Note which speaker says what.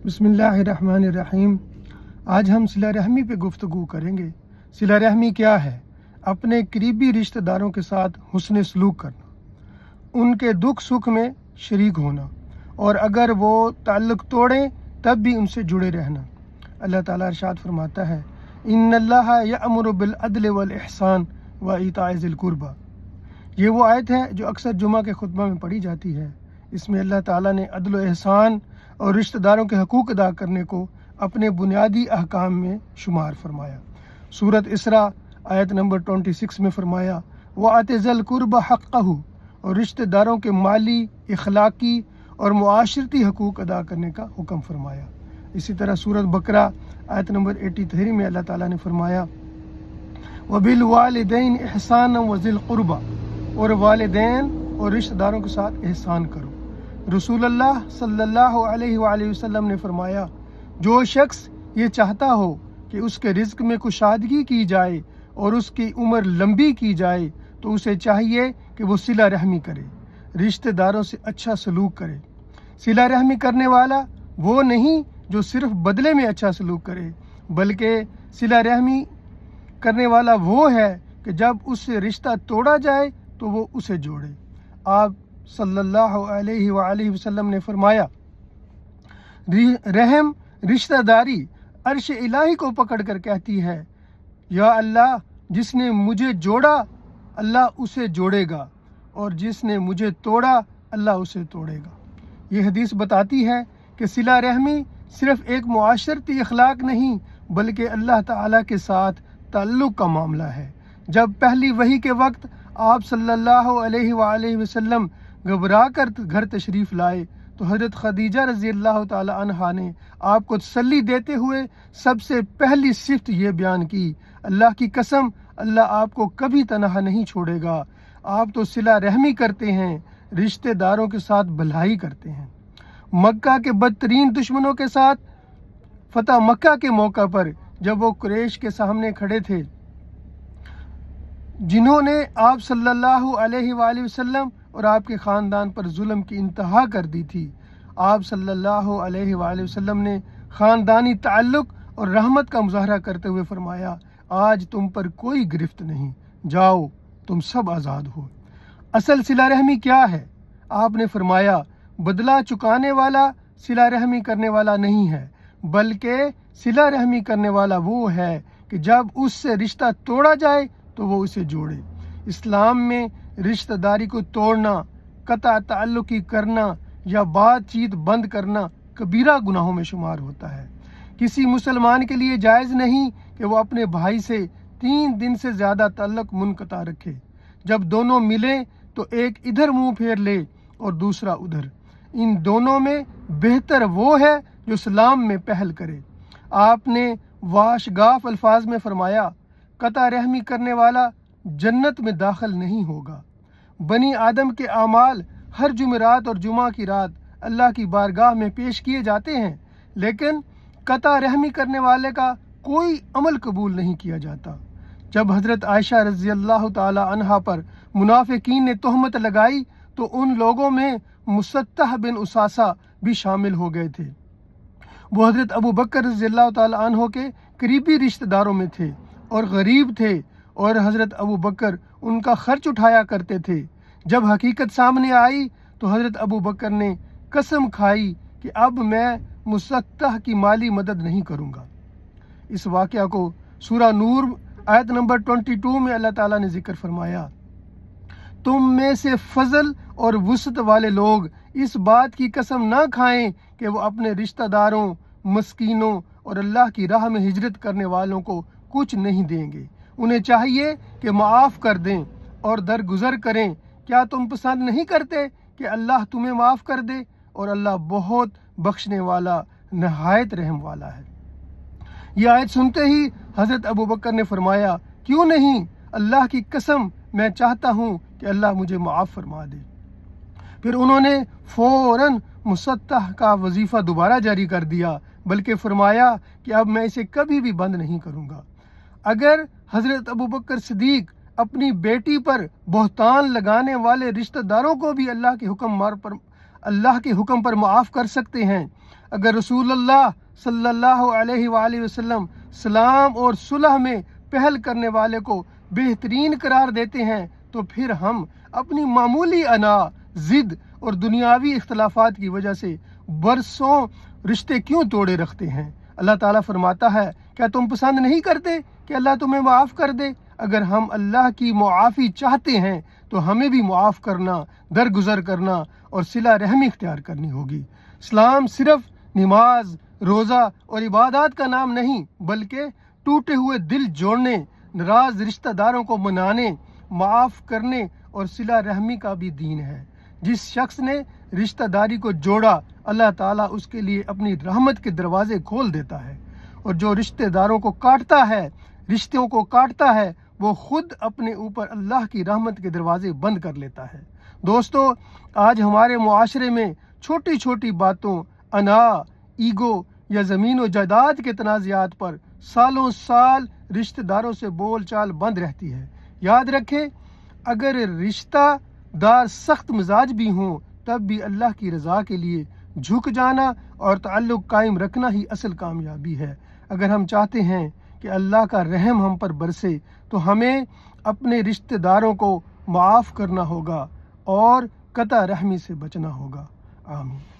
Speaker 1: بسم اللہ الرحمن الرحیم۔ آج ہم صلہ رحمی پہ گفتگو کریں گے۔ صلہ رحمی کیا ہے؟ اپنے قریبی رشتہ داروں کے ساتھ حسن سلوک کرنا، ان کے دکھ سکھ میں شریک ہونا، اور اگر وہ تعلق توڑیں تب بھی ان سے جڑے رہنا۔ اللہ تعالیٰ ارشاد فرماتا ہے، ان اللہ یأمر بالعدل والاحسان وایتاء ذی القربی۔ یہ وہ آیت ہے جو اکثر جمعہ کے خطبہ میں پڑھی جاتی ہے۔ اس میں اللہ تعالیٰ نے عدل و احسان اور رشتہ داروں کے حقوق ادا کرنے کو اپنے بنیادی احکام میں شمار فرمایا۔ سورۃ اسراء آیت نمبر 26 میں فرمایا، وَآتِ ذِی الْقُرْبَى حَقَّهُ، اور رشتہ داروں کے مالی، اخلاقی اور معاشرتی حقوق ادا کرنے کا حکم فرمایا۔ اسی طرح سورۃ بقرہ آیت نمبر 83 میں اللہ تعالیٰ نے فرمایا، وَبِالْوَالِدَيْنِ إِحْسَانًا وَذِي الْقُرْبَى، اور والدین اور رشتہ داروں کے ساتھ احسان کرو۔ رسول اللہ صلی اللہ علیہ وآلہ وسلم نے فرمایا، جو شخص یہ چاہتا ہو کہ اس کے رزق میں کشادگی کی جائے اور اس کی عمر لمبی کی جائے تو اسے چاہیے کہ وہ صلہ رحمی کرے، رشتہ داروں سے اچھا سلوک کرے۔ صلہ رحمی کرنے والا وہ نہیں جو صرف بدلے میں اچھا سلوک کرے، بلکہ صلہ رحمی کرنے والا وہ ہے کہ جب اس سے رشتہ توڑا جائے تو وہ اسے جوڑے۔ آپ صلی اللہ علیہ وآلہ وسلم نے فرمایا، رحم رشتہ داری عرش الہی کو پکڑ کر کہتی ہے، یا اللہ جس نے مجھے جوڑا اللہ اسے جوڑے گا، اور جس نے مجھے توڑا اللہ اسے توڑے گا۔ یہ حدیث بتاتی ہے کہ صلہ رحمی صرف ایک معاشرتی اخلاق نہیں بلکہ اللہ تعالیٰ کے ساتھ تعلق کا معاملہ ہے۔ جب پہلی وحی کے وقت آپ صلی اللہ علیہ وآلہ وسلم گھبرا کر گھر تشریف لائے تو حضرت خدیجہ رضی اللہ تعالی عنہا نے آپ کو تسلی دیتے ہوئے سب سے پہلی صفت یہ بیان کی، اللہ کی قسم اللہ آپ کو کبھی تنہا نہیں چھوڑے گا، آپ تو صلہ رحمی کرتے ہیں، رشتہ داروں کے ساتھ بھلائی کرتے ہیں۔ مکہ کے بدترین دشمنوں کے ساتھ فتح مکہ کے موقع پر جب وہ قریش کے سامنے کھڑے تھے جنہوں نے آپ صلی اللہ علیہ وآلہ وسلم اور آپ کے خاندان پر ظلم کی انتہا کر دی تھی، آپ صلی اللہ علیہ وآلہ وسلم نے خاندانی تعلق اور رحمت کا مظاہرہ کرتے ہوئے فرمایا، آج تم پر کوئی گرفت نہیں، جاؤ تم سب آزاد ہو۔ اصل صلہ رحمی کیا ہے؟ آپ نے فرمایا، بدلہ چکانے والا صلہ رحمی کرنے والا نہیں ہے، بلکہ صلہ رحمی کرنے والا وہ ہے کہ جب اس سے رشتہ توڑا جائے تو وہ اسے جوڑے۔ اسلام میں رشتہ داری کو توڑنا، قطع تعلقی کرنا یا بات چیت بند کرنا کبیرہ گناہوں میں شمار ہوتا ہے۔ کسی مسلمان کے لیے جائز نہیں کہ وہ اپنے بھائی سے 3 دن سے زیادہ تعلق منقطع رکھے۔ جب دونوں ملیں تو ایک ادھر منہ پھیر لے اور دوسرا ادھر۔ ان دونوں میں بہتر وہ ہے جو اسلام میں پہل کرے۔ آپ نے واشگاف الفاظ میں فرمایا، قطع رحمی کرنے والا جنت میں داخل نہیں ہوگا۔ بنی آدم کے اعمال ہر جمعرات اور جمعہ کی رات اللہ کی بارگاہ میں پیش کیے جاتے ہیں، لیکن قطع رحمی کرنے والے کا کوئی عمل قبول نہیں کیا جاتا۔ جب حضرت عائشہ رضی اللہ تعالی عنہا پر منافقین نے تہمت لگائی تو ان لوگوں میں مصطح بن اساسہ بھی شامل ہو گئے تھے۔ وہ حضرت ابو بکر رضی اللہ تعالی عنہ کے قریبی رشتہ داروں میں تھے اور غریب تھے، اور حضرت ابو بکر ان کا خرچ اٹھایا کرتے تھے۔ جب حقیقت سامنے آئی تو حضرت ابو بکر نے قسم کھائی کہ اب میں مصطح کی مالی مدد نہیں کروں گا۔ اس واقعہ کو سورہ نور آیت نمبر 22 میں اللہ تعالیٰ نے ذکر فرمایا، تم میں سے فضل اور وسعت والے لوگ اس بات کی قسم نہ کھائیں کہ وہ اپنے رشتہ داروں، مسکینوں اور اللہ کی راہ میں ہجرت کرنے والوں کو کچھ نہیں دیں گے۔ انہیں چاہیے کہ معاف کر دیں اور درگزر کریں۔ کیا تم پسند نہیں کرتے کہ اللہ تمہیں معاف کر دے؟ اور اللہ بہت بخشنے والا، نہایت رحم والا ہے۔ یہ آیت سنتے ہی حضرت ابو بکر نے فرمایا، کیوں نہیں، اللہ کی قسم میں چاہتا ہوں کہ اللہ مجھے معاف فرما دے۔ پھر انہوں نے فوراً مصطح کا وظیفہ دوبارہ جاری کر دیا، بلکہ فرمایا کہ اب میں اسے کبھی بھی بند نہیں کروں گا۔ اگر حضرت ابو بکر صدیق اپنی بیٹی پر بہتان لگانے والے رشتہ داروں کو بھی اللہ کے حکم پر معاف کر سکتے ہیں، اگر رسول اللہ صلی اللہ علیہ وآلہ وسلم سلام اور صلح میں پہل کرنے والے کو بہترین قرار دیتے ہیں تو پھر ہم اپنی معمولی انا، ضد اور دنیاوی اختلافات کی وجہ سے برسوں رشتے کیوں توڑے رکھتے ہیں؟ اللہ تعالیٰ فرماتا ہے، کیا تم پسند نہیں کرتے کہ اللہ تمہیں معاف کر دے؟ اگر ہم اللہ کی معافی چاہتے ہیں تو ہمیں بھی معاف کرنا، درگزر کرنا اور صلہ رحمی اختیار کرنی ہوگی۔ اسلام صرف نماز، روزہ اور عبادات کا نام نہیں، بلکہ ٹوٹے ہوئے دل جوڑنے، ناراض رشتہ داروں کو منانے، معاف کرنے اور صلہ رحمی کا بھی دین ہے۔ جس شخص نے رشتہ داری کو جوڑا، اللہ تعالیٰ اس کے لیے اپنی رحمت کے دروازے کھول دیتا ہے، اور جو رشتہ داروں کو کاٹتا ہے، رشتوں کو کاٹتا ہے، وہ خود اپنے اوپر اللہ کی رحمت کے دروازے بند کر لیتا ہے۔ دوستو، آج ہمارے معاشرے میں چھوٹی چھوٹی باتوں، انا، ایگو یا زمین و جائیداد کے تنازعات پر سالوں سال رشتہ داروں سے بول چال بند رہتی ہے۔ یاد رکھیں، اگر رشتہ دار سخت مزاج بھی ہوں تب بھی اللہ کی رضا کے لیے جھک جانا اور تعلق قائم رکھنا ہی اصل کامیابی ہے۔ اگر ہم چاہتے ہیں کہ اللہ کا رحم ہم پر برسے تو ہمیں اپنے رشتہ داروں کو معاف کرنا ہوگا اور قطع رحمی سے بچنا ہوگا۔ آمین۔